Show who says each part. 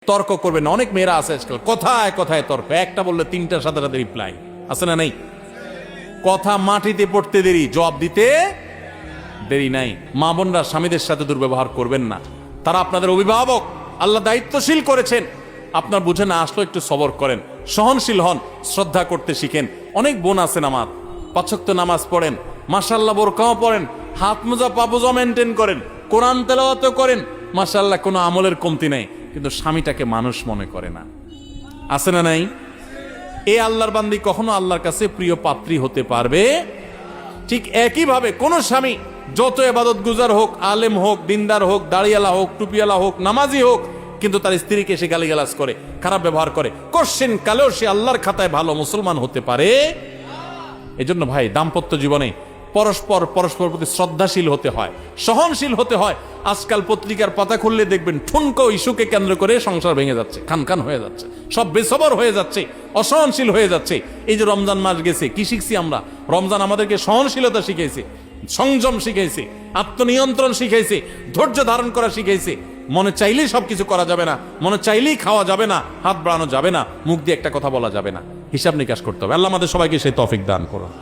Speaker 1: তর্ক করবেন না। অনেক মেয়েরা আছে আজকাল কথায় কথায় তর্ক, একটা বললে তিনটার সাথে সাথে রিপ্লাই আছে না নাই? কথা মাটিতে পড়তে দেরি, জবাব দিতে দেরি নাই। মা বোনরা স্বামীদের সাথে দুর্ব্যবহার করবেন না, তারা আপনাদের অভিভাবক, আল্লাহ দায়িত্বশীল করেছেন। আপনার বুঝে না আসলো একটু সবর করেন, সহনশীল হন, শ্রদ্ধা করতে শিখেন। অনেক বোন আছেন আমার, ৫ ওয়াক্ত নামাজ পড়েন, মাশাআল্লাহ বোরকাও পড়েন, হাত মোজা পা মোজা মেনটেন করেন, কোরআন তেলাওয়াতও করেন, মাশাআল্লাহ কোনো আমলের কমতি নাই, কিন্তু স্বামীটাকে মানুষ মনে করে না। আছে না নাই? এই আল্লাহর বান্দি কখনো আল্লাহর কাছে প্রিয় পাত্রী হতে পারবে? ঠিক একইভাবে কোন স্বামী যত ইবাদত গুজার হোক, আলেম হোক, দিনদার হোক, দাড়িয়ালা হোক, টুপিয়ালা হোক, নামাজি হোক, কিন্তু তার স্ত্রীকে সে গালিগালাজ করে, খারাপ ব্যবহার করে, কোশ্চেন কালেও সে আল্লাহর খাতায় ভালো মুসলমান হতে পারে? এজন্য ভাই, দাম্পত্য জীবনে পরস্পর প্রতি শ্রদ্ধাশীল হতে হয়, সহনশীল হতে হয়। আজকাল পত্রিকার পাতা খুললে দেখবেন ঠুনকো ইস্যুকে কেন্দ্র করে সংসার ভেঙে যাচ্ছে, খান হয়ে যাচ্ছে, সব বেসবর হয়ে যাচ্ছে, অসহনশীল হয়ে যাচ্ছে। এই যে রমজান মাস গেছে, কি শিখছি আমরা? রমজান আমাদেরকে সহনশীলতা শিখাইছে, সংযম শিখাইছে, আত্মনিয়ন্ত্রণ শিখাইছে, ধৈর্য ধারণ করা শিখাইছে। মনে চাইলেই সবকিছু করা যাবে না, মনে চাইলেই খাওয়া যাবে না, হাত বাড়ানো যাবে না, মুখ দিয়ে একটা কথা বলা যাবে না, হিসাব নিকাশ করতে হবে। আল্লাহ আমাদের সবাইকে সেই তৌফিক দান করুন।